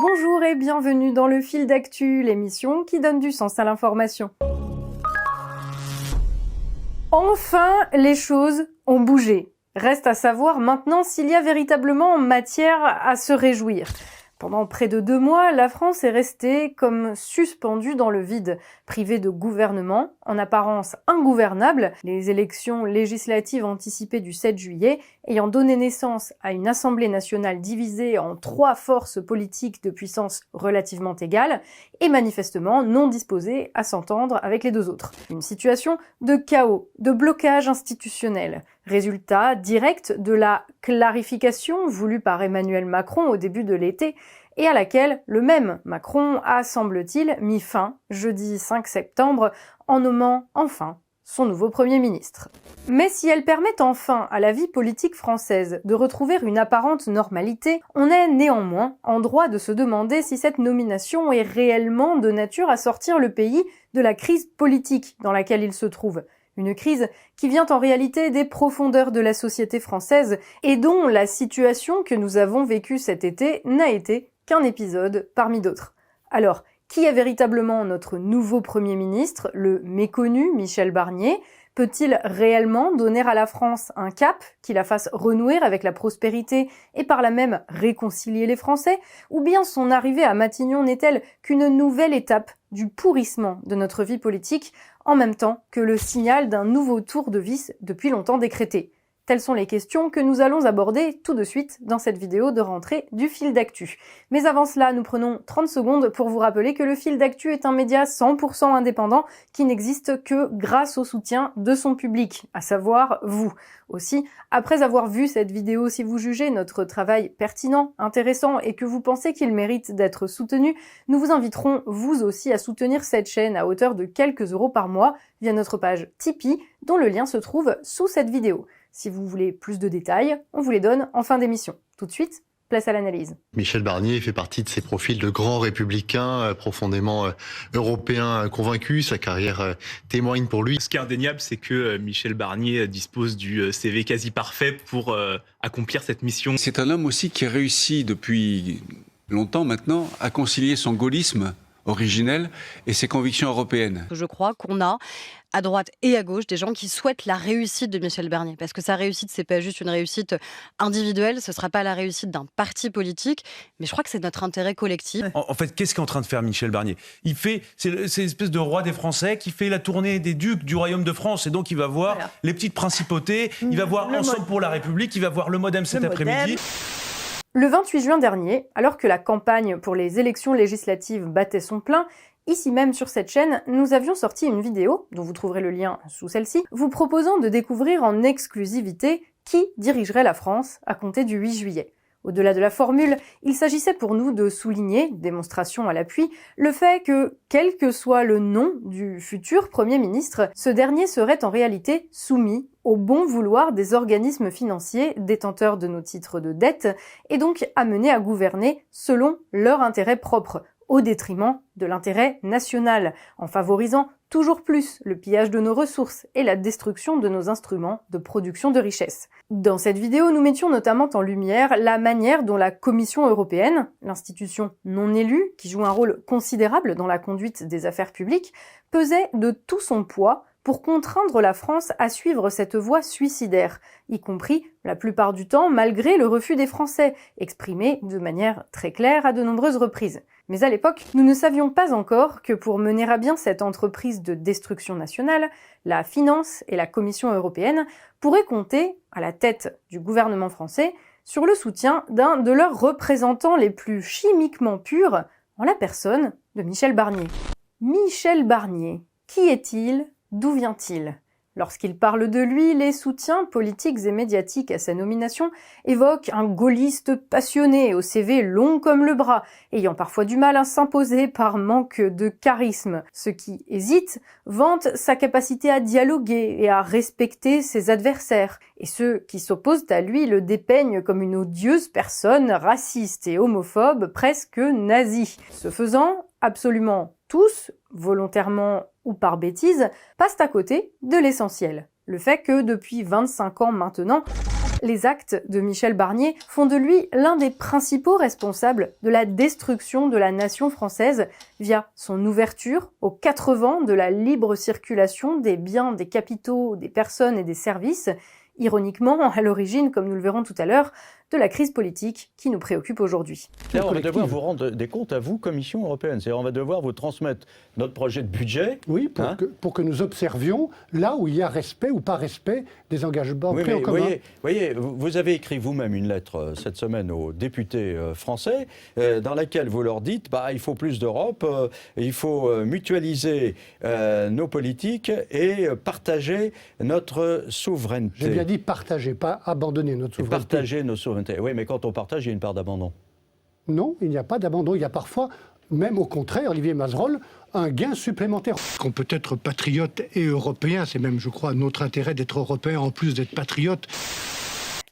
Bonjour et bienvenue dans le Fil d'Actu, l'émission qui donne du sens à l'information. Enfin, les choses ont bougé. Reste à savoir maintenant s'il y a véritablement matière à se réjouir. Pendant près de 2 mois, la France est restée comme suspendue dans le vide, privée de gouvernement, en apparence ingouvernable, les élections législatives anticipées du 7 juillet ayant donné naissance à une Assemblée nationale divisée en 3 forces politiques de puissance relativement égale, et manifestement non disposée à s'entendre avec les 2 autres. Une situation de chaos, de blocage institutionnel. Résultat direct de la clarification voulue par Emmanuel Macron au début de l'été et à laquelle le même Macron a, semble-t-il, mis fin jeudi 5 septembre en nommant enfin son nouveau Premier ministre. Mais si elle permet enfin à la vie politique française de retrouver une apparente normalité, on est néanmoins en droit de se demander si cette nomination est réellement de nature à sortir le pays de la crise politique dans laquelle il se trouve. Une crise qui vient en réalité des profondeurs de la société française et dont la situation que nous avons vécue cet été n'a été qu'un épisode parmi d'autres. Alors, qui est véritablement notre nouveau Premier ministre, le méconnu Michel Barnier ? Peut-il réellement donner à la France un cap qui la fasse renouer avec la prospérité et par là même réconcilier les Français ? Ou bien son arrivée à Matignon n'est-elle qu'une nouvelle étape du pourrissement de notre vie politique, en même temps que le signal d'un nouveau tour de vis depuis longtemps décrété ? Telles sont les questions que nous allons aborder tout de suite dans cette vidéo de rentrée du Fil d'Actu. Mais avant cela, nous prenons 30 secondes pour vous rappeler que le Fil d'Actu est un média 100% indépendant qui n'existe que grâce au soutien de son public, à savoir vous. Aussi, après avoir vu cette vidéo, si vous jugez notre travail pertinent, intéressant et que vous pensez qu'il mérite d'être soutenu, nous vous inviterons vous aussi à soutenir cette chaîne à hauteur de quelques euros par mois via notre page Tipeee, dont le lien se trouve sous cette vidéo. Si vous voulez plus de détails, on vous les donne en fin d'émission. Tout de suite, place à l'analyse. Michel Barnier fait partie de ces profils de grands républicains, profondément européens convaincus. Sa carrière témoigne pour lui. Ce qui est indéniable, c'est que Michel Barnier dispose du CV quasi parfait pour accomplir cette mission. C'est un homme aussi qui a réussi depuis longtemps maintenant à concilier son gaullisme originel et ses convictions européennes. Je crois qu'on a à droite et à gauche des gens qui souhaitent la réussite de Michel Barnier, parce que sa réussite, c'est pas juste une réussite individuelle, ce sera pas la réussite d'un parti politique, mais je crois que c'est notre intérêt collectif. En fait, qu'est-ce qu'est en train de faire Michel Barnier ? C'est l'espèce de roi des Français qui fait la tournée des ducs du royaume de France, et donc il va voir les petites principautés, il va voir Ensemble pour la République, il va voir le MoDem cet après-midi. Le 28 juin dernier, alors que la campagne pour les élections législatives battait son plein, ici même sur cette chaîne, nous avions sorti une vidéo, dont vous trouverez le lien sous celle-ci, vous proposant de découvrir en exclusivité qui dirigerait la France à compter du 8 juillet. Au-delà de la formule, il s'agissait pour nous de souligner, démonstration à l'appui, le fait que, quel que soit le nom du futur Premier ministre, ce dernier serait en réalité soumis au bon vouloir des organismes financiers détenteurs de nos titres de dette et donc amené à gouverner selon leur intérêt propre, au détriment de l'intérêt national, en favorisant toujours plus le pillage de nos ressources et la destruction de nos instruments de production de richesse. Dans cette vidéo, nous mettions notamment en lumière la manière dont la Commission européenne, l'institution non élue, qui joue un rôle considérable dans la conduite des affaires publiques, pesait de tout son poids pour contraindre la France à suivre cette voie suicidaire, y compris, la plupart du temps, malgré le refus des Français, exprimé de manière très claire à de nombreuses reprises. Mais à l'époque, nous ne savions pas encore que pour mener à bien cette entreprise de destruction nationale, la finance et la Commission européenne pourraient compter, à la tête du gouvernement français, sur le soutien d'un de leurs représentants les plus chimiquement purs, en la personne de Michel Barnier. Michel Barnier, qui est-il ? D'où vient-il ? Lorsqu'il parle de lui, les soutiens politiques et médiatiques à sa nomination évoquent un gaulliste passionné, au CV long comme le bras, ayant parfois du mal à s'imposer par manque de charisme. Ceux qui hésitent vantent sa capacité à dialoguer et à respecter ses adversaires, et ceux qui s'opposent à lui le dépeignent comme une odieuse personne raciste et homophobe, presque nazie. Ce faisant, absolument tous, volontairement ou par bêtise, passent à côté de l'essentiel. Le fait que, depuis 25 ans maintenant, Les actes de Michel Barnier font de lui l'un des principaux responsables de la destruction de la nation française via son ouverture aux 4 vents de la libre circulation des biens, des capitaux, des personnes et des services, ironiquement à l'origine, comme nous le verrons tout à l'heure, de la crise politique qui nous préoccupe aujourd'hui. Là, on va devoir vous rendre des comptes à vous, Commission européenne. C'est-à-dire, on va devoir vous transmettre notre projet de budget. Oui, pour que nous observions là où il y a respect ou pas respect des engagements pris en commun. Voyez, vous avez écrit vous-même une lettre cette semaine aux députés français dans laquelle vous leur dites il faut plus d'Europe, il faut mutualiser nos politiques et partager notre souveraineté. J'ai bien dit partager, pas abandonner notre souveraineté. Partager nos souverainetés. Oui, mais quand on partage, il y a une part d'abandon. Non, il n'y a pas d'abandon. Il y a parfois, même au contraire, Olivier Mazerolle, un gain supplémentaire. Qu'on peut être patriote et européen, c'est même, je crois, notre intérêt d'être européen en plus d'être patriote.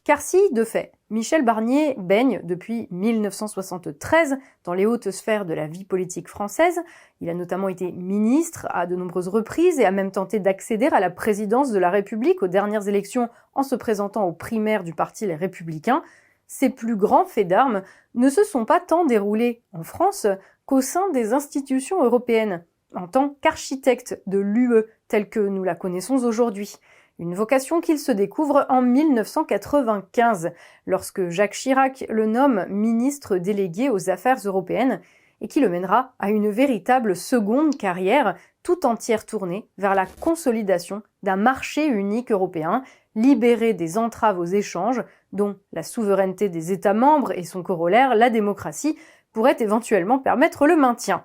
Car si, de fait, Michel Barnier baigne depuis 1973 dans les hautes sphères de la vie politique française, il a notamment été ministre à de nombreuses reprises et a même tenté d'accéder à la présidence de la République aux dernières élections en se présentant aux primaires du parti Les Républicains, ses plus grands faits d'armes ne se sont pas tant déroulés en France qu'au sein des institutions européennes, en tant qu'architecte de l'UE telle que nous la connaissons aujourd'hui. Une vocation qu'il se découvre en 1995, lorsque Jacques Chirac le nomme ministre délégué aux Affaires européennes, et qui le mènera à une véritable seconde carrière, tout entière tournée vers la consolidation d'un marché unique européen, libéré des entraves aux échanges, dont la souveraineté des États membres et son corollaire, la démocratie, pourraient éventuellement permettre le maintien.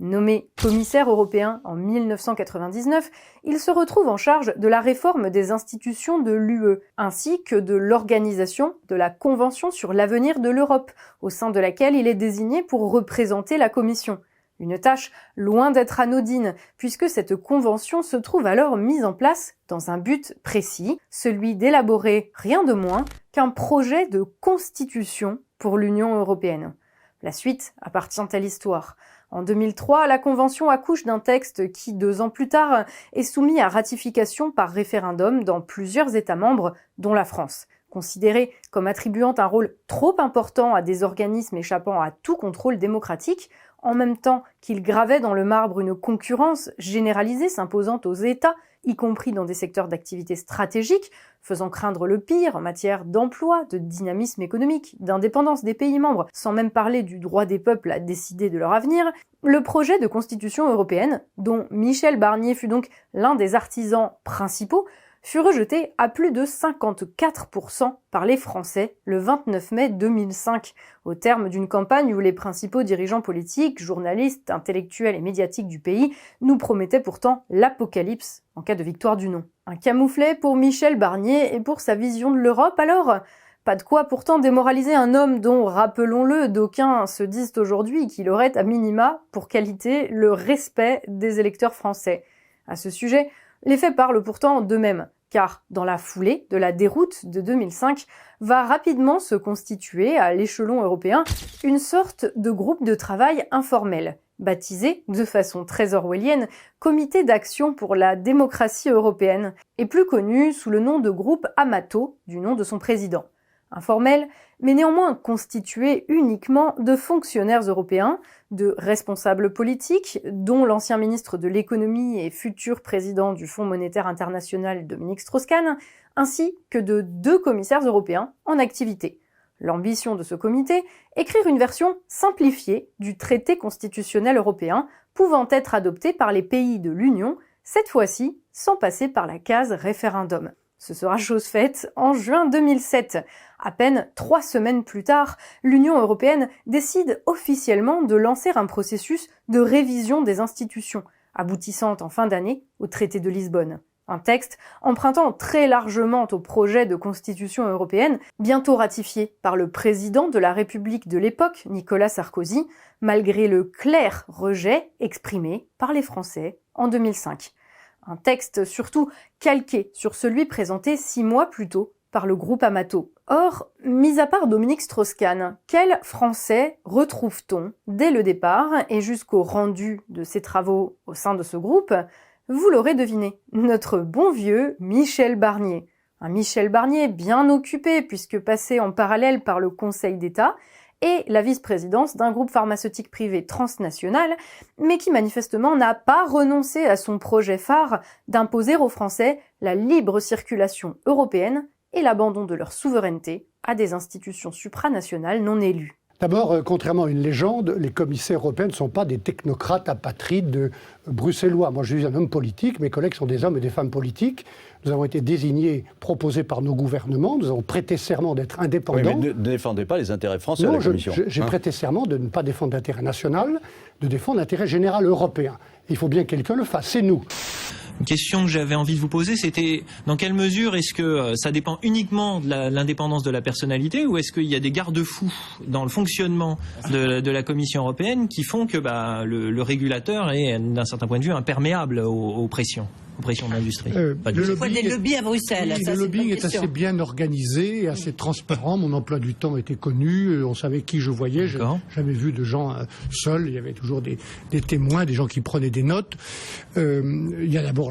Nommé commissaire européen en 1999, il se retrouve en charge de la réforme des institutions de l'UE, ainsi que de l'organisation de la Convention sur l'avenir de l'Europe, au sein de laquelle il est désigné pour représenter la Commission. Une tâche loin d'être anodine, puisque cette convention se trouve alors mise en place dans un but précis, celui d'élaborer rien de moins qu'un projet de constitution pour l'Union européenne. La suite appartient à l'histoire. En 2003, la Convention accouche d'un texte qui, 2 ans plus tard, est soumis à ratification par référendum dans plusieurs États membres, dont la France. Considéré comme attribuant un rôle trop important à des organismes échappant à tout contrôle démocratique, en même temps qu'il gravait dans le marbre une concurrence généralisée s'imposant aux États, y compris dans des secteurs d'activité stratégiques, faisant craindre le pire en matière d'emploi, de dynamisme économique, d'indépendance des pays membres, sans même parler du droit des peuples à décider de leur avenir, le projet de constitution européenne, dont Michel Barnier fut donc l'un des artisans principaux, fut rejeté à plus de 54% par les Français le 29 mai 2005, au terme d'une campagne où les principaux dirigeants politiques, journalistes, intellectuels et médiatiques du pays nous promettaient pourtant l'apocalypse en cas de victoire du non. Un camouflet pour Michel Barnier et pour sa vision de l'Europe alors ? Pas de quoi pourtant démoraliser un homme dont, rappelons-le, d'aucuns se disent aujourd'hui qu'il aurait à minima, pour qualité, le respect des électeurs français. À ce sujet, les faits parlent pourtant d'eux-mêmes, car dans la foulée de la déroute de 2005, va rapidement se constituer à l'échelon européen une sorte de groupe de travail informel, baptisé, de façon très orwellienne, Comité d'action pour la démocratie européenne, et plus connu sous le nom de groupe Amato, du nom de son président. Informel, mais néanmoins constitué uniquement de fonctionnaires européens, de responsables politiques, dont l'ancien ministre de l'économie et futur président du Fonds monétaire international Dominique Strauss-Kahn, ainsi que de 2 commissaires européens en activité. L'ambition de ce comité, écrire une version simplifiée du traité constitutionnel européen pouvant être adopté par les pays de l'Union, cette fois-ci sans passer par la case référendum. Ce sera chose faite en juin 2007. À peine 3 semaines plus tard, l'Union européenne décide officiellement de lancer un processus de révision des institutions, aboutissant en fin d'année au traité de Lisbonne. Un texte empruntant très largement au projet de constitution européenne, bientôt ratifié par le président de la République de l'époque, Nicolas Sarkozy, malgré le clair rejet exprimé par les Français en 2005. Un texte surtout calqué sur celui présenté 6 mois plus tôt par le groupe Amato. Or, mis à part Dominique Strauss-Kahn, quel Français retrouve-t-on dès le départ et jusqu'au rendu de ses travaux au sein de ce groupe ? Vous l'aurez deviné, notre bon vieux Michel Barnier. Un Michel Barnier bien occupé puisque passé en parallèle par le Conseil d'État et la vice-présidence d'un groupe pharmaceutique privé transnational, mais qui manifestement n'a pas renoncé à son projet phare d'imposer aux Français la libre circulation européenne et l'abandon de leur souveraineté à des institutions supranationales non élues. D'abord, contrairement à une légende, les commissaires européens ne sont pas des technocrates apatrides bruxellois. Moi, je suis un homme politique, mes collègues sont des hommes et des femmes politiques. Nous avons été désignés, proposés par nos gouvernements, nous avons prêté serment d'être indépendants. Oui, mais ne défendez pas les intérêts français à la Commission. J'ai prêté serment de ne pas défendre l'intérêt national, de défendre l'intérêt général européen. Il faut bien que quelqu'un le fasse, c'est nous. Une question que j'avais envie de vous poser, c'était dans quelle mesure est-ce que ça dépend uniquement de l'indépendance de la personnalité ou est-ce qu'il y a des garde-fous dans le fonctionnement de la Commission européenne qui font que le régulateur est d'un certain point de vue imperméable aux pressions de l'industrie? Il faut des lobbies à Bruxelles. Oui, le lobbying est assez bien organisé et assez transparent. Mon emploi du temps était connu, on savait qui je voyais. Je n'ai jamais vu de gens seuls, il y avait toujours des témoins, des gens qui prenaient des notes. Il y a d'abord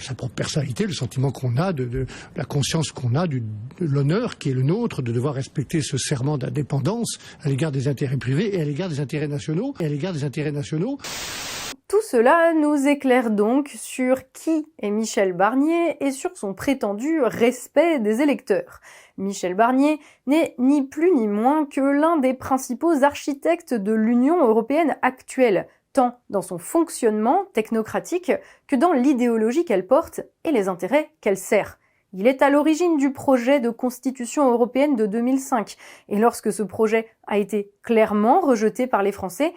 sa propre personnalité, le sentiment qu'on a, de la conscience qu'on a, de l'honneur qui est le nôtre, de devoir respecter ce serment d'indépendance à l'égard des intérêts privés et à l'égard des intérêts nationaux. Tout cela nous éclaire donc sur qui est Michel Barnier et sur son prétendu respect des électeurs. Michel Barnier n'est ni plus ni moins que l'un des principaux architectes de l'Union européenne actuelle, tant dans son fonctionnement technocratique que dans l'idéologie qu'elle porte et les intérêts qu'elle sert. Il est à l'origine du projet de constitution européenne de 2005, et lorsque ce projet a été clairement rejeté par les Français,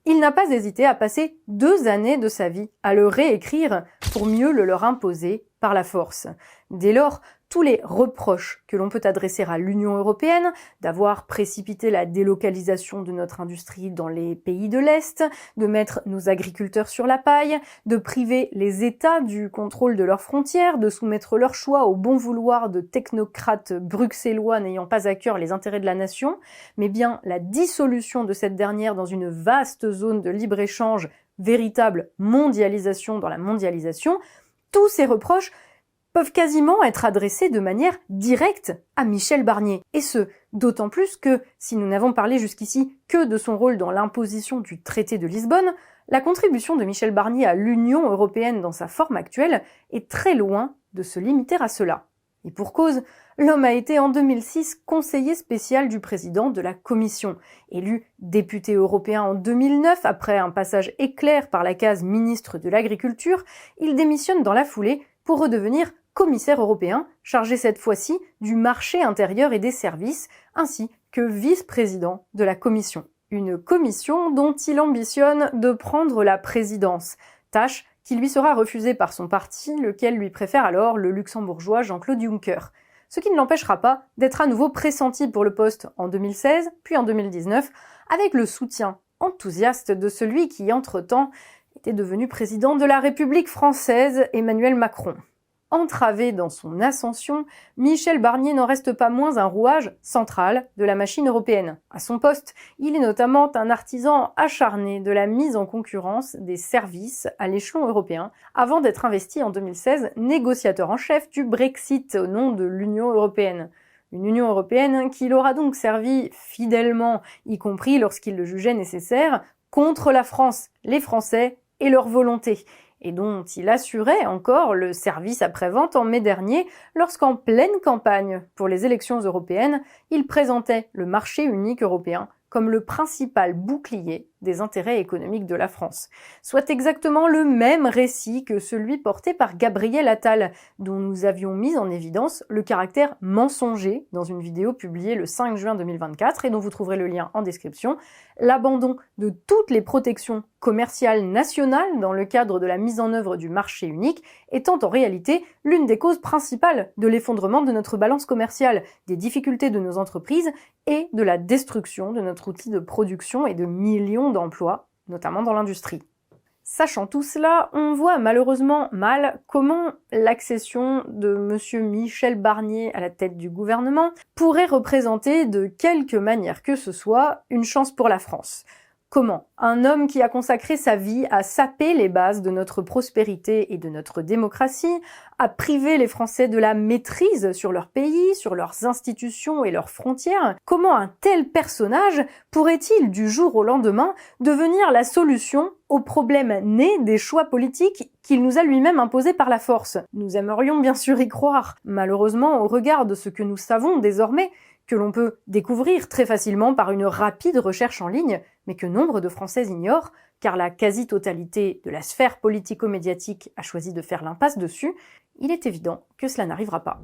il n'a pas hésité à passer 2 années de sa vie à le réécrire pour mieux le leur imposer par la force. Dès lors, tous les reproches que l'on peut adresser à l'Union européenne, d'avoir précipité la délocalisation de notre industrie dans les pays de l'Est, de mettre nos agriculteurs sur la paille, de priver les États du contrôle de leurs frontières, de soumettre leur choix au bon vouloir de technocrates bruxellois n'ayant pas à cœur les intérêts de la nation, mais bien la dissolution de cette dernière dans une vaste zone de libre-échange, véritable mondialisation dans la mondialisation, tous ces reproches peuvent quasiment être adressés de manière directe à Michel Barnier. Et ce, d'autant plus que, si nous n'avons parlé jusqu'ici que de son rôle dans l'imposition du traité de Lisbonne, la contribution de Michel Barnier à l'Union européenne dans sa forme actuelle est très loin de se limiter à cela. Et pour cause, l'homme a été en 2006 conseiller spécial du président de la Commission. Élu député européen en 2009 après un passage éclair par la case ministre de l'Agriculture, il démissionne dans la foulée pour redevenir commissaire européen, chargé cette fois-ci du marché intérieur et des services, ainsi que vice-président de la Commission. Une commission dont il ambitionne de prendre la présidence, tâche qui lui sera refusée par son parti, lequel lui préfère alors le luxembourgeois Jean-Claude Juncker. Ce qui ne l'empêchera pas d'être à nouveau pressenti pour le poste en 2016, puis en 2019, avec le soutien enthousiaste de celui qui, entre-temps, était devenu président de la République française, Emmanuel Macron. Entravé dans son ascension, Michel Barnier n'en reste pas moins un rouage central de la machine européenne. À son poste, il est notamment un artisan acharné de la mise en concurrence des services à l'échelon européen, avant d'être investi en 2016 négociateur en chef du Brexit au nom de l'Union européenne. Une Union européenne qui l'aura donc servi fidèlement, y compris lorsqu'il le jugeait nécessaire, contre la France, les Français et leur volonté, et dont il assurait encore le service après-vente en mai dernier, lorsqu'en pleine campagne pour les élections européennes, il présentait le marché unique européen comme le principal bouclier des intérêts économiques de la France. Soit exactement le même récit que celui porté par Gabriel Attal, dont nous avions mis en évidence le caractère mensonger dans une vidéo publiée le 5 juin 2024 et dont vous trouverez le lien en description, l'abandon de toutes les protections commerciales nationales dans le cadre de la mise en œuvre du marché unique étant en réalité l'une des causes principales de l'effondrement de notre balance commerciale, des difficultés de nos entreprises et de la destruction de notre outil de production et de millions d'emplois, notamment dans l'industrie. Sachant tout cela, on voit malheureusement mal comment l'accession de M. Michel Barnier à la tête du gouvernement pourrait représenter de quelque manière que ce soit une chance pour la France. Comment un homme qui a consacré sa vie à saper les bases de notre prospérité et de notre démocratie, à priver les Français de la maîtrise sur leur pays, sur leurs institutions et leurs frontières, comment un tel personnage pourrait-il du jour au lendemain devenir la solution aux problèmes nés des choix politiques qu'il nous a lui-même imposés par la force? Nous aimerions bien sûr y croire. Malheureusement, au regard de ce que nous savons désormais, que l'on peut découvrir très facilement par une rapide recherche en ligne, mais que nombre de Français ignorent, car la quasi-totalité de la sphère politico-médiatique a choisi de faire l'impasse dessus, il est évident que cela n'arrivera pas.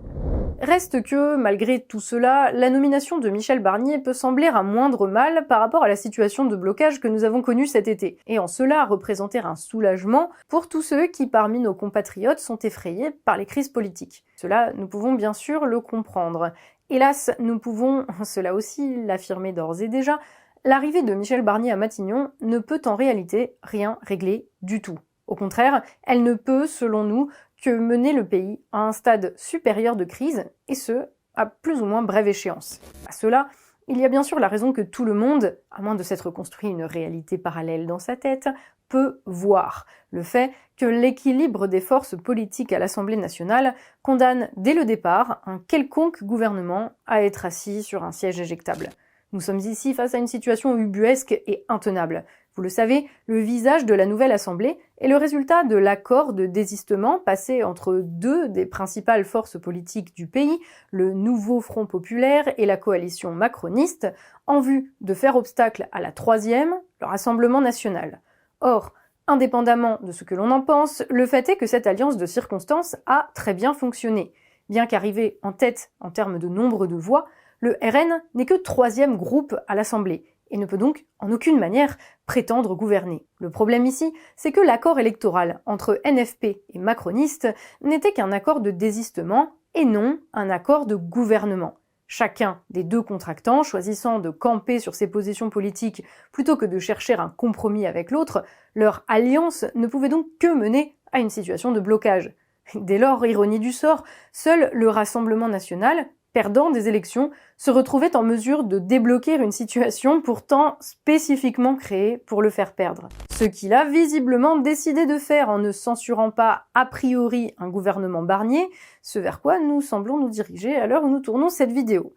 Reste que, malgré tout cela, la nomination de Michel Barnier peut sembler un moindre mal par rapport à la situation de blocage que nous avons connue cet été, et en cela représenter un soulagement pour tous ceux qui, parmi nos compatriotes, sont effrayés par les crises politiques. Cela, nous pouvons bien sûr le comprendre. Hélas, nous pouvons, cela aussi l'affirmer d'ores et déjà, l'arrivée de Michel Barnier à Matignon ne peut en réalité rien régler du tout. Au contraire, elle ne peut, selon nous, que mener le pays à un stade supérieur de crise, et ce, à plus ou moins brève échéance. À cela, il y a bien sûr la raison que tout le monde, à moins de s'être construit une réalité parallèle dans sa tête, peut voir. Le fait que l'équilibre des forces politiques à l'Assemblée nationale condamne dès le départ un quelconque gouvernement à être assis sur un siège éjectable. Nous sommes ici face à une situation ubuesque et intenable. Vous le savez, le visage de la nouvelle Assemblée est le résultat de l'accord de désistement passé entre deux des principales forces politiques du pays, le Nouveau Front Populaire et la coalition macroniste, en vue de faire obstacle à la troisième, le Rassemblement national. Or, indépendamment de ce que l'on en pense, le fait est que cette alliance de circonstances a très bien fonctionné. Bien qu'arrivé en tête en termes de nombre de voix, le RN n'est que troisième groupe à l'Assemblée et ne peut donc en aucune manière prétendre gouverner. Le problème ici, c'est que l'accord électoral entre NFP et macronistes n'était qu'un accord de désistement et non un accord de gouvernement. Chacun des deux contractants, choisissant de camper sur ses positions politiques plutôt que de chercher un compromis avec l'autre, leur alliance ne pouvait donc que mener à une situation de blocage. Dès lors, ironie du sort, seul le Rassemblement national, perdant des élections, se retrouvait en mesure de débloquer une situation pourtant spécifiquement créée pour le faire perdre. Ce qu'il a visiblement décidé de faire en ne censurant pas a priori un gouvernement Barnier, ce vers quoi nous semblons nous diriger à l'heure où nous tournons cette vidéo.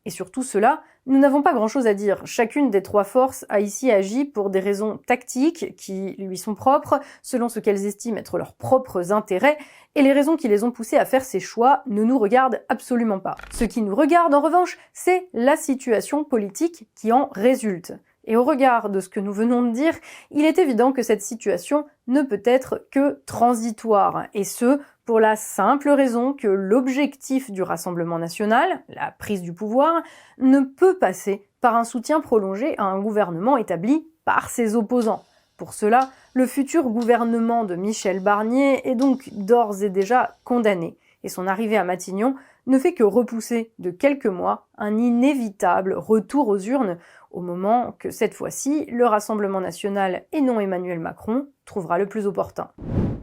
Et sur tout cela, nous n'avons pas grand-chose à dire. Chacune des trois forces a ici agi pour des raisons tactiques qui lui sont propres, selon ce qu'elles estiment être leurs propres intérêts, et les raisons qui les ont poussées à faire ces choix ne nous regardent absolument pas. Ce qui nous regarde en revanche, c'est la situation politique qui en résulte. Et au regard de ce que nous venons de dire, il est évident que cette situation ne peut être que transitoire, et ce, pour la simple raison que l'objectif du Rassemblement national, la prise du pouvoir, ne peut passer par un soutien prolongé à un gouvernement établi par ses opposants. Pour cela, le futur gouvernement de Michel Barnier est donc d'ores et déjà condamné, et son arrivée à Matignon ne fait que repousser de quelques mois un inévitable retour aux urnes, au moment que cette fois-ci, le Rassemblement national et non Emmanuel Macron trouvera le plus opportun.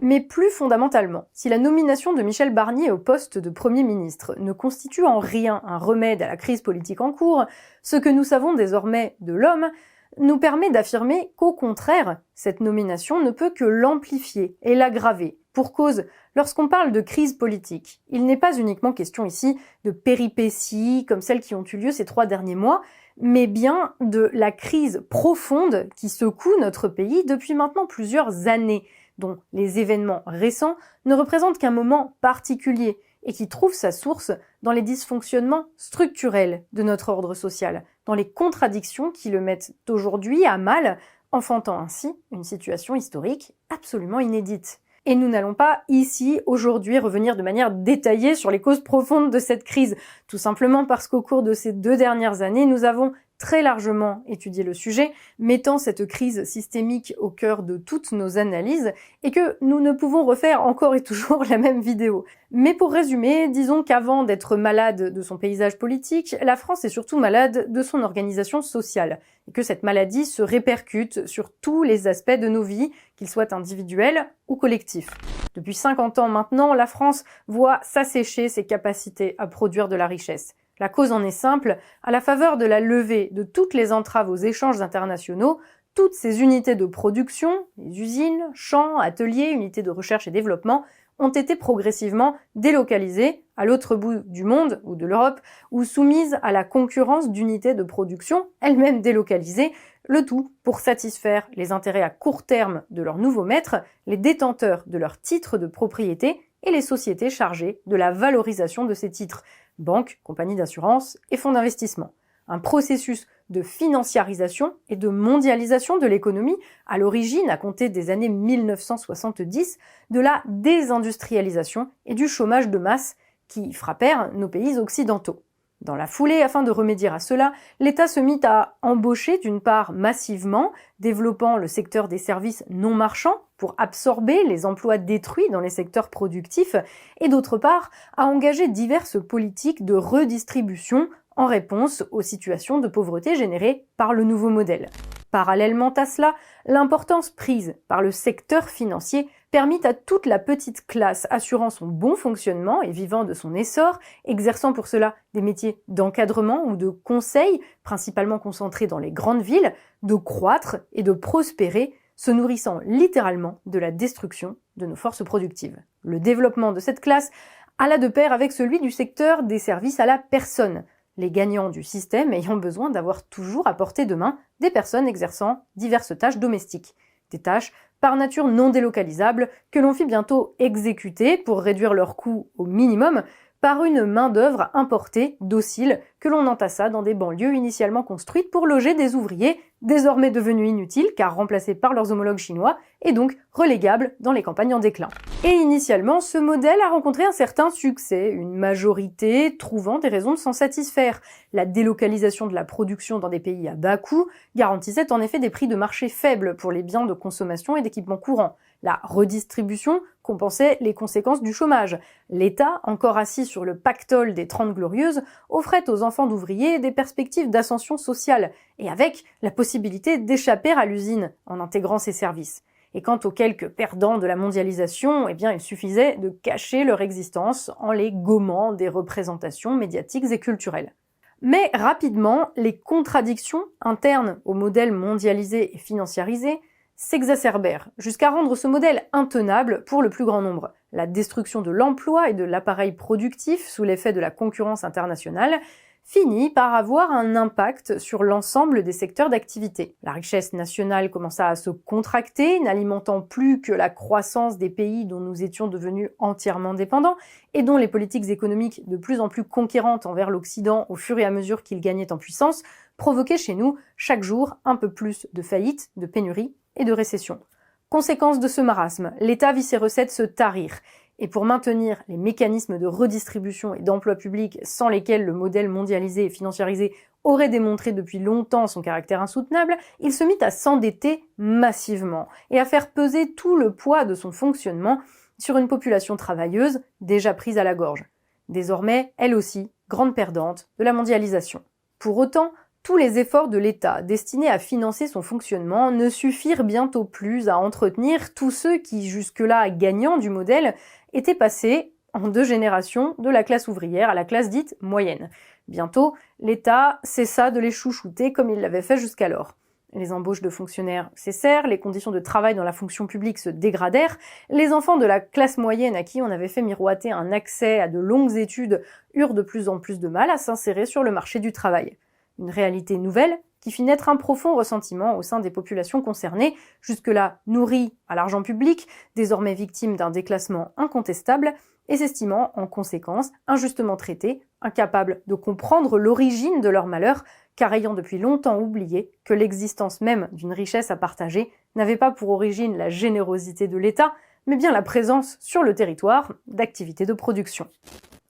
Mais plus fondamentalement, si la nomination de Michel Barnier au poste de Premier ministre ne constitue en rien un remède à la crise politique en cours, ce que nous savons désormais de l'homme nous permet d'affirmer qu'au contraire, cette nomination ne peut que l'amplifier et l'aggraver. Pour cause, lorsqu'on parle de crise politique, il n'est pas uniquement question ici de péripéties comme celles qui ont eu lieu ces 3 derniers mois, mais bien de la crise profonde qui secoue notre pays depuis maintenant plusieurs années, dont les événements récents ne représentent qu'un moment particulier et qui trouve sa source dans les dysfonctionnements structurels de notre ordre social, dans les contradictions qui le mettent aujourd'hui à mal, enfantant ainsi une situation historique absolument inédite. Et nous n'allons pas ici, aujourd'hui, revenir de manière détaillée sur les causes profondes de cette crise, tout simplement parce qu'au cours de ces 2 dernières années, nous avons très largement étudié le sujet, mettant cette crise systémique au cœur de toutes nos analyses, et que nous ne pouvons refaire encore et toujours la même vidéo. Mais pour résumer, disons qu'avant d'être malade de son paysage politique, la France est surtout malade de son organisation sociale, et que cette maladie se répercute sur tous les aspects de nos vies, qu'ils soient individuels ou collectifs. Depuis 50 ans maintenant, la France voit s'assécher ses capacités à produire de la richesse. La cause en est simple, à la faveur de la levée de toutes les entraves aux échanges internationaux, Toutes ces unités de production, les usines, champs, ateliers, unités de recherche et développement, ont été progressivement délocalisées à l'autre bout du monde ou de l'Europe ou soumises à la concurrence d'unités de production, elles-mêmes délocalisées, le tout pour satisfaire les intérêts à court terme de leurs nouveaux maîtres, les détenteurs de leurs titres de propriété et les sociétés chargées de la valorisation de ces titres, banques, compagnies d'assurance et fonds d'investissement. Un processus de financiarisation et de mondialisation de l'économie, à l'origine, à compter des années 1970, de la désindustrialisation et du chômage de masse qui frappèrent nos pays occidentaux. Dans la foulée, afin de remédier à cela, l'État se mit à embaucher d'une part massivement, développant le secteur des services non marchands pour absorber les emplois détruits dans les secteurs productifs, et d'autre part à engager diverses politiques de redistribution en réponse aux situations de pauvreté générées par le nouveau modèle. Parallèlement à cela, l'importance prise par le secteur financier permit à toute la petite classe assurant son bon fonctionnement et vivant de son essor, exerçant pour cela des métiers d'encadrement ou de conseil, principalement concentrés dans les grandes villes, de croître et de prospérer, se nourrissant littéralement de la destruction de nos forces productives. Le développement de cette classe alla de pair avec celui du secteur des services à la personne, les gagnants du système ayant besoin d'avoir toujours à portée de main des personnes exerçant diverses tâches domestiques. Des tâches par nature non délocalisables que l'on fit bientôt exécuter pour réduire leurs coûts au minimum par une main-d'œuvre importée, docile, que l'on entassa dans des banlieues initialement construites pour loger des ouvriers, désormais devenus inutiles car remplacés par leurs homologues chinois, et donc relégables dans les campagnes en déclin. Et initialement, ce modèle a rencontré un certain succès, une majorité trouvant des raisons de s'en satisfaire. La délocalisation de la production dans des pays à bas coût garantissait en effet des prix de marché faibles pour les biens de consommation et d'équipement courant. La redistribution compensait les conséquences du chômage. L'État, encore assis sur le pactole des 30 Glorieuses, offrait aux enfants d'ouvriers des perspectives d'ascension sociale, et avec la possibilité d'échapper à l'usine en intégrant ses services. Et quant aux quelques perdants de la mondialisation, eh bien, il suffisait de cacher leur existence en les gommant des représentations médiatiques et culturelles. Mais rapidement, les contradictions internes au modèle mondialisé et financiarisé s'exacerbèrent, jusqu'à rendre ce modèle intenable pour le plus grand nombre. La destruction de l'emploi et de l'appareil productif sous l'effet de la concurrence internationale finit par avoir un impact sur l'ensemble des secteurs d'activité. La richesse nationale commença à se contracter, n'alimentant plus que la croissance des pays dont nous étions devenus entièrement dépendants et dont les politiques économiques de plus en plus conquérantes envers l'Occident au fur et à mesure qu'il gagnait en puissance provoquaient chez nous chaque jour un peu plus de faillites, de pénuries et de récession. Conséquence de ce marasme, l'État vit ses recettes se tarir. Et pour maintenir les mécanismes de redistribution et d'emploi public sans lesquels le modèle mondialisé et financiarisé aurait démontré depuis longtemps son caractère insoutenable, il se mit à s'endetter massivement et à faire peser tout le poids de son fonctionnement sur une population travailleuse déjà prise à la gorge. Désormais, elle aussi, grande perdante de la mondialisation. Pour autant, tous les efforts de l'État destinés à financer son fonctionnement ne suffirent bientôt plus à entretenir tous ceux qui, jusque-là gagnants du modèle, étaient passés en 2 générations de la classe ouvrière à la classe dite moyenne. Bientôt, l'État cessa de les chouchouter comme il l'avait fait jusqu'alors. Les embauches de fonctionnaires cessèrent, les conditions de travail dans la fonction publique se dégradèrent, les enfants de la classe moyenne à qui on avait fait miroiter un accès à de longues études eurent de plus en plus de mal à s'insérer sur le marché du travail. Une réalité nouvelle qui fit naître un profond ressentiment au sein des populations concernées, jusque-là nourries à l'argent public, désormais victimes d'un déclassement incontestable, et s'estimant en conséquence injustement traitées, incapables de comprendre l'origine de leur malheur, car ayant depuis longtemps oublié que l'existence même d'une richesse à partager n'avait pas pour origine la générosité de l'État, mais bien la présence sur le territoire d'activités de production.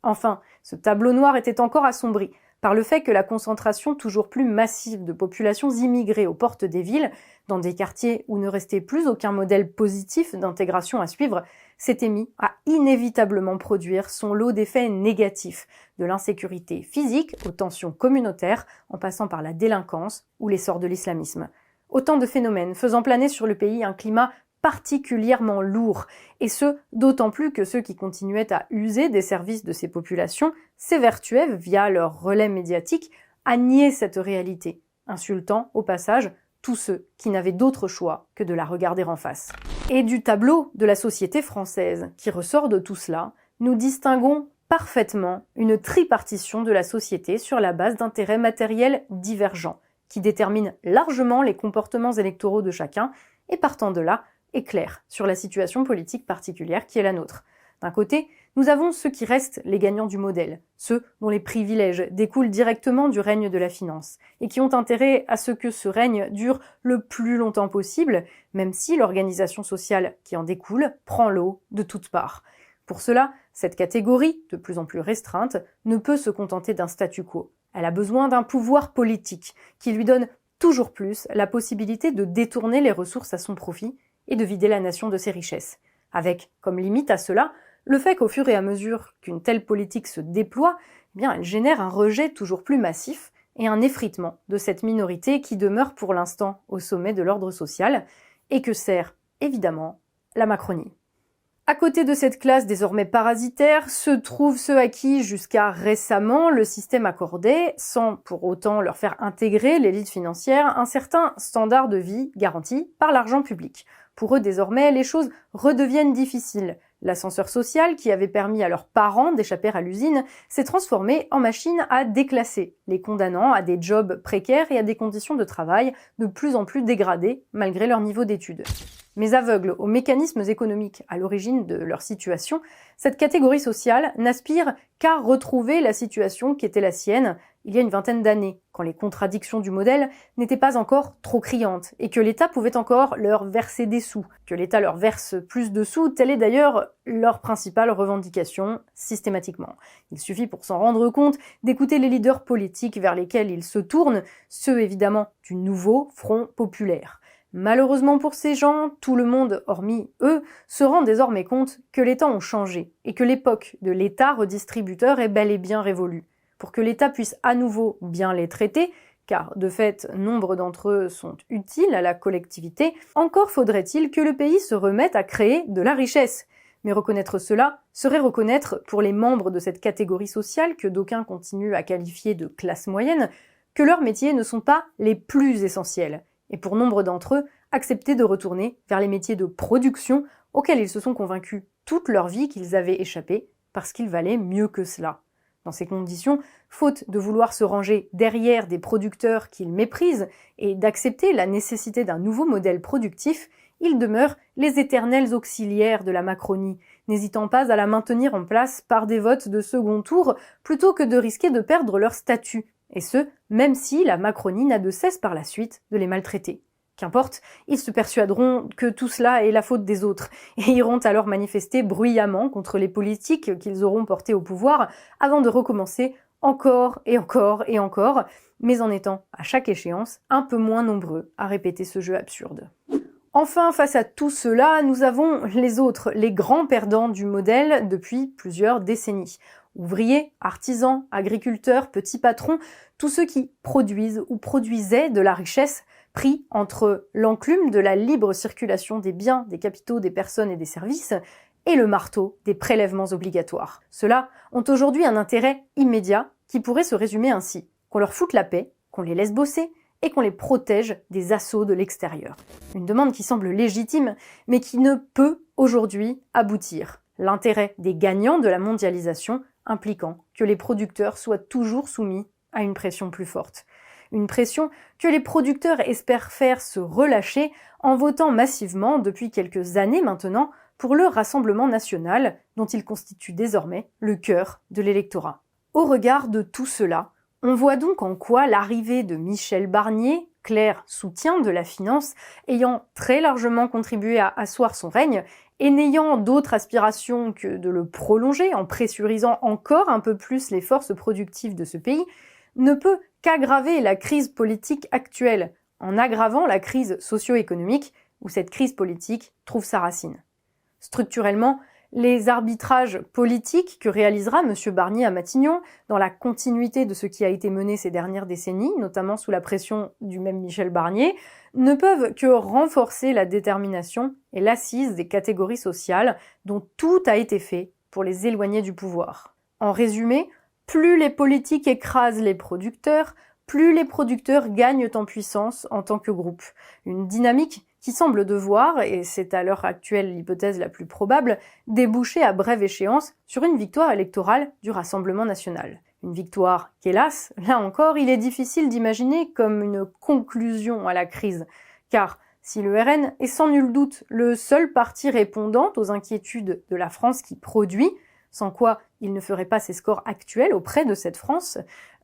Enfin, ce tableau noir était encore assombri par le fait que la concentration toujours plus massive de populations immigrées aux portes des villes, dans des quartiers où ne restait plus aucun modèle positif d'intégration à suivre, s'était mis à inévitablement produire son lot d'effets négatifs, de l'insécurité physique aux tensions communautaires, en passant par la délinquance ou l'essor de l'islamisme. Autant de phénomènes faisant planer sur le pays un climat particulièrement lourd, et ce, d'autant plus que ceux qui continuaient à user des services de ces populations s'évertuaient, via leurs relais médiatiques, à nier cette réalité, insultant, au passage, tous ceux qui n'avaient d'autre choix que de la regarder en face. Et du tableau de la société française qui ressort de tout cela, nous distinguons parfaitement une tripartition de la société sur la base d'intérêts matériels divergents, qui déterminent largement les comportements électoraux de chacun et partant de là, éclairent sur la situation politique particulière qui est la nôtre. D'un côté, nous avons ceux qui restent les gagnants du modèle, ceux dont les privilèges découlent directement du règne de la finance, et qui ont intérêt à ce que ce règne dure le plus longtemps possible, même si l'organisation sociale qui en découle prend l'eau de toutes parts. Pour cela, cette catégorie, de plus en plus restreinte, ne peut se contenter d'un statu quo. Elle a besoin d'un pouvoir politique qui lui donne toujours plus la possibilité de détourner les ressources à son profit et de vider la nation de ses richesses. Avec, comme limite à cela, le fait qu'au fur et à mesure qu'une telle politique se déploie, eh bien, elle génère un rejet toujours plus massif et un effritement de cette minorité qui demeure pour l'instant au sommet de l'ordre social et que sert, évidemment, la Macronie. À côté de cette classe désormais parasitaire se trouvent ceux à qui, jusqu'à récemment, le système accordait, sans pour autant leur faire intégrer l'élite financière, un certain standard de vie garanti par l'argent public. Pour eux, désormais, les choses redeviennent difficiles. L'ascenseur social, qui avait permis à leurs parents d'échapper à l'usine, s'est transformé en machine à déclasser, les condamnant à des jobs précaires et à des conditions de travail de plus en plus dégradées, malgré leur niveau d'études. Mais aveugles aux mécanismes économiques à l'origine de leur situation, cette catégorie sociale n'aspire qu'à retrouver la situation qui était la sienne il y a une vingtaine d'années, quand les contradictions du modèle n'étaient pas encore trop criantes et que l'État pouvait encore leur verser des sous. Que l'État leur verse plus de sous, telle est d'ailleurs leur principale revendication systématiquement. Il suffit pour s'en rendre compte d'écouter les leaders politiques vers lesquels ils se tournent, ceux évidemment du nouveau Front populaire. Malheureusement pour ces gens, tout le monde, hormis eux, se rend désormais compte que les temps ont changé et que l'époque de l'État redistributeur est bel et bien révolue. Pour que l'État puisse à nouveau bien les traiter, car de fait, nombre d'entre eux sont utiles à la collectivité, encore faudrait-il que le pays se remette à créer de la richesse. Mais reconnaître cela serait reconnaître, pour les membres de cette catégorie sociale que d'aucuns continuent à qualifier de classe moyenne, que leurs métiers ne sont pas les plus essentiels. Et pour nombre d'entre eux, accepter de retourner vers les métiers de production auxquels ils se sont convaincus toute leur vie qu'ils avaient échappé parce qu'ils valaient mieux que cela. Dans ces conditions, faute de vouloir se ranger derrière des producteurs qu'ils méprisent et d'accepter la nécessité d'un nouveau modèle productif, ils demeurent les éternels auxiliaires de la Macronie, n'hésitant pas à la maintenir en place par des votes de second tour plutôt que de risquer de perdre leur statut, et ce, même si la Macronie n'a de cesse par la suite de les maltraiter. Qu'importe, ils se persuaderont que tout cela est la faute des autres et iront alors manifester bruyamment contre les politiques qu'ils auront portés au pouvoir avant de recommencer encore et encore et encore, mais en étant à chaque échéance un peu moins nombreux à répéter ce jeu absurde. Enfin, face à tout cela, nous avons les autres, les grands perdants du modèle depuis plusieurs décennies. Ouvriers, artisans, agriculteurs, petits patrons, tous ceux qui produisent ou produisaient de la richesse pris entre l'enclume de la libre circulation des biens, des capitaux, des personnes et des services, et le marteau des prélèvements obligatoires. Ceux-là ont aujourd'hui un intérêt immédiat qui pourrait se résumer ainsi: qu'on leur foute la paix, qu'on les laisse bosser, et qu'on les protège des assauts de l'extérieur. Une demande qui semble légitime, mais qui ne peut aujourd'hui aboutir. L'intérêt des gagnants de la mondialisation impliquant que les producteurs soient toujours soumis à une pression plus forte. Une pression que les producteurs espèrent faire se relâcher en votant massivement depuis quelques années maintenant pour le Rassemblement national, dont ils constituent désormais le cœur de l'électorat. Au regard de tout cela, on voit donc en quoi l'arrivée de Michel Barnier, clair soutien de la finance, ayant très largement contribué à asseoir son règne, et n'ayant d'autre aspiration que de le prolonger en pressurisant encore un peu plus les forces productives de ce pays, ne peut qu'aggraver la crise politique actuelle, en aggravant la crise socio-économique où cette crise politique trouve sa racine. Structurellement, les arbitrages politiques que réalisera M. Barnier à Matignon, dans la continuité de ce qui a été mené ces dernières décennies, notamment sous la pression du même Michel Barnier, ne peuvent que renforcer la détermination et l'assise des catégories sociales dont tout a été fait pour les éloigner du pouvoir. En résumé, plus les politiques écrasent les producteurs, plus les producteurs gagnent en puissance en tant que groupe. Une dynamique qui semble devoir, et c'est à l'heure actuelle l'hypothèse la plus probable, déboucher à brève échéance sur une victoire électorale du Rassemblement national. Une victoire qu'hélas, là encore, il est difficile d'imaginer comme une conclusion à la crise. Car si le RN est sans nul doute le seul parti répondant aux inquiétudes de la France qui produit, sans quoi il ne ferait pas ses scores actuels auprès de cette France,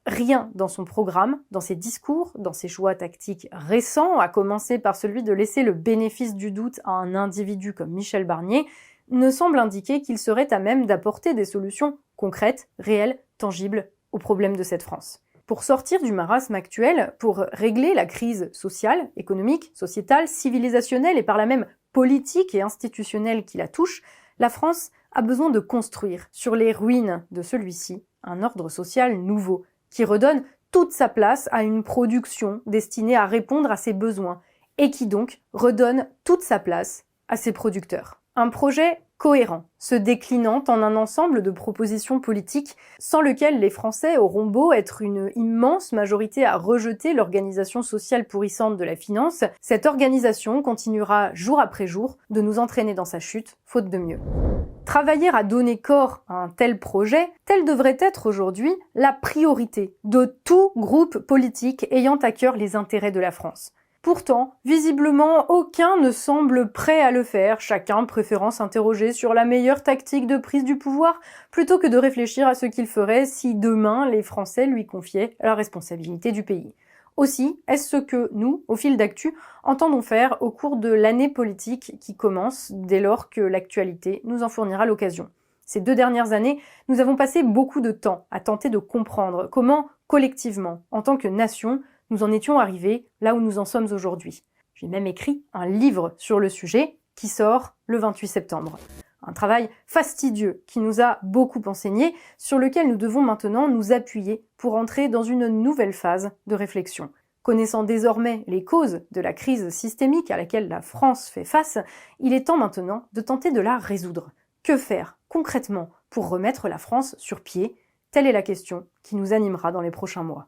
rien dans son programme, dans ses discours, dans ses choix tactiques récents, à commencer par celui de laisser le bénéfice du doute à un individu comme Michel Barnier, ne semble indiquer qu'il serait à même d'apporter des solutions concrètes, réelles, tangibles aux problèmes de cette France. Pour sortir du marasme actuel, pour régler la crise sociale, économique, sociétale, civilisationnelle et par là même politique et institutionnelle qui la touche, la France a besoin de construire, sur les ruines de celui-ci, un ordre social nouveau, qui redonne toute sa place à une production destinée à répondre à ses besoins, et qui donc redonne toute sa place à ses producteurs. Un projet cohérent, se déclinant en un ensemble de propositions politiques sans lequel les Français auront beau être une immense majorité à rejeter l'organisation sociale pourrissante de la finance, cette organisation continuera jour après jour de nous entraîner dans sa chute, faute de mieux. Travailler à donner corps à un tel projet, telle devrait être aujourd'hui la priorité de tout groupe politique ayant à cœur les intérêts de la France. Pourtant, visiblement, aucun ne semble prêt à le faire, chacun préférant s'interroger sur la meilleure tactique de prise du pouvoir, plutôt que de réfléchir à ce qu'il ferait si demain les Français lui confiaient la responsabilité du pays. Aussi, est-ce ce que nous, au fil d'actu, entendons faire au cours de l'année politique qui commence, dès lors que l'actualité nous en fournira l'occasion. Ces 2 dernières années, nous avons passé beaucoup de temps à tenter de comprendre comment, collectivement, en tant que nation, nous en étions arrivés là où nous en sommes aujourd'hui. J'ai même écrit un livre sur le sujet qui sort le 28 septembre. Un travail fastidieux qui nous a beaucoup enseigné, sur lequel nous devons maintenant nous appuyer pour entrer dans une nouvelle phase de réflexion. Connaissant désormais les causes de la crise systémique à laquelle la France fait face, il est temps maintenant de tenter de la résoudre. Que faire concrètement pour remettre la France sur pied? Telle est la question qui nous animera dans les prochains mois.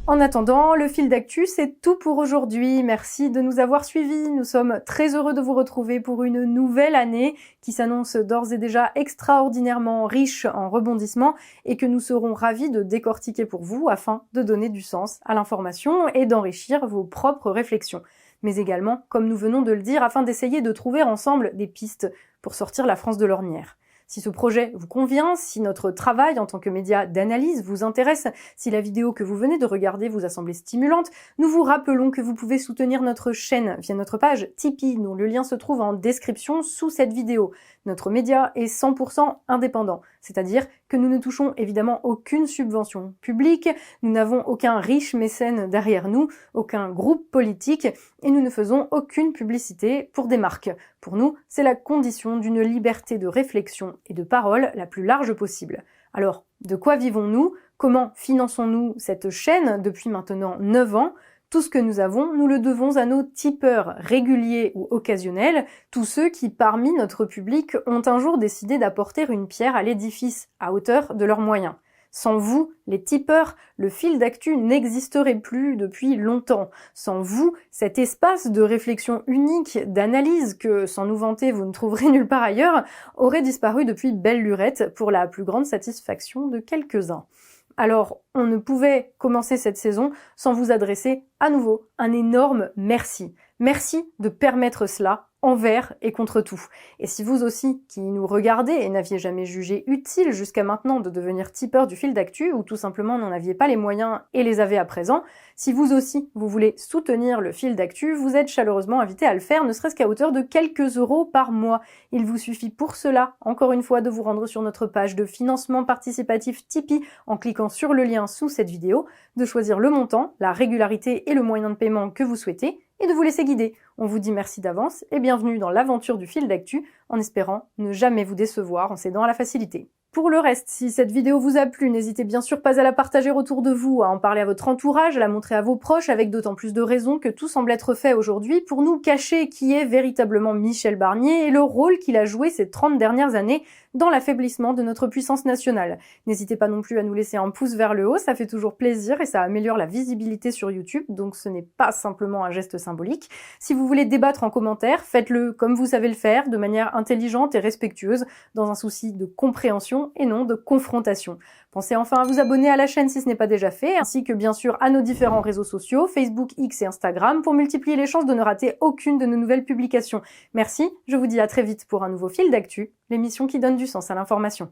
En attendant, le fil d'actu, c'est tout pour aujourd'hui. Merci de nous avoir suivis. Nous sommes très heureux de vous retrouver pour une nouvelle année qui s'annonce d'ores et déjà extraordinairement riche en rebondissements et que nous serons ravis de décortiquer pour vous afin de donner du sens à l'information et d'enrichir vos propres réflexions. Mais également, comme nous venons de le dire, afin d'essayer de trouver ensemble des pistes pour sortir la France de l'ornière. Si ce projet vous convient, si notre travail en tant que média d'analyse vous intéresse, si la vidéo que vous venez de regarder vous a semblé stimulante, nous vous rappelons que vous pouvez soutenir notre chaîne via notre page Tipeee, dont le lien se trouve en description sous cette vidéo. Notre média est 100% indépendant, c'est-à-dire que nous ne touchons évidemment aucune subvention publique, nous n'avons aucun riche mécène derrière nous, aucun groupe politique, et nous ne faisons aucune publicité pour des marques. Pour nous, c'est la condition d'une liberté de réflexion et de parole la plus large possible. Alors, de quoi vivons-nous? Comment finançons-nous cette chaîne depuis maintenant 9 ans? Tout ce que nous avons, nous le devons à nos tipeurs réguliers ou occasionnels, tous ceux qui, parmi notre public, ont un jour décidé d'apporter une pierre à l'édifice à hauteur de leurs moyens. Sans vous, les tipeurs, le fil d'actu n'existerait plus depuis longtemps. Sans vous, cet espace de réflexion unique, d'analyse que, sans nous vanter, vous ne trouverez nulle part ailleurs, aurait disparu depuis belle lurette pour la plus grande satisfaction de quelques-uns. Alors, on ne pouvait commencer cette saison sans vous adresser à nouveau un énorme merci. Merci de permettre cela envers et contre tout. Et si vous aussi, qui nous regardez et n'aviez jamais jugé utile jusqu'à maintenant de devenir tipeur du fil d'actu, ou tout simplement n'en aviez pas les moyens et les avez à présent, si vous aussi, vous voulez soutenir le fil d'actu, vous êtes chaleureusement invité à le faire, ne serait-ce qu'à hauteur de quelques euros par mois. Il vous suffit pour cela, encore une fois, de vous rendre sur notre page de financement participatif Tipeee en cliquant sur le lien sous cette vidéo, de choisir le montant, la régularité et le moyen de paiement que vous souhaitez, et de vous laisser guider. On vous dit merci d'avance et bienvenue dans l'aventure du fil d'actu, en espérant ne jamais vous décevoir en cédant à la facilité. Pour le reste, si cette vidéo vous a plu, n'hésitez bien sûr pas à la partager autour de vous, à en parler à votre entourage, à la montrer à vos proches, avec d'autant plus de raisons que tout semble être fait aujourd'hui pour nous cacher qui est véritablement Michel Barnier et le rôle qu'il a joué ces 30 dernières années dans l'affaiblissement de notre puissance nationale. N'hésitez pas non plus à nous laisser un pouce vers le haut, ça fait toujours plaisir et ça améliore la visibilité sur YouTube, donc ce n'est pas simplement un geste symbolique. Si vous voulez débattre en commentaire, faites-le comme vous savez le faire, de manière intelligente et respectueuse, dans un souci de compréhension et non de confrontation. Pensez enfin à vous abonner à la chaîne si ce n'est pas déjà fait, ainsi que bien sûr à nos différents réseaux sociaux, Facebook, X et Instagram, pour multiplier les chances de ne rater aucune de nos nouvelles publications. Merci, je vous dis à très vite pour un nouveau fil d'actu, l'émission qui donne du sens à l'information.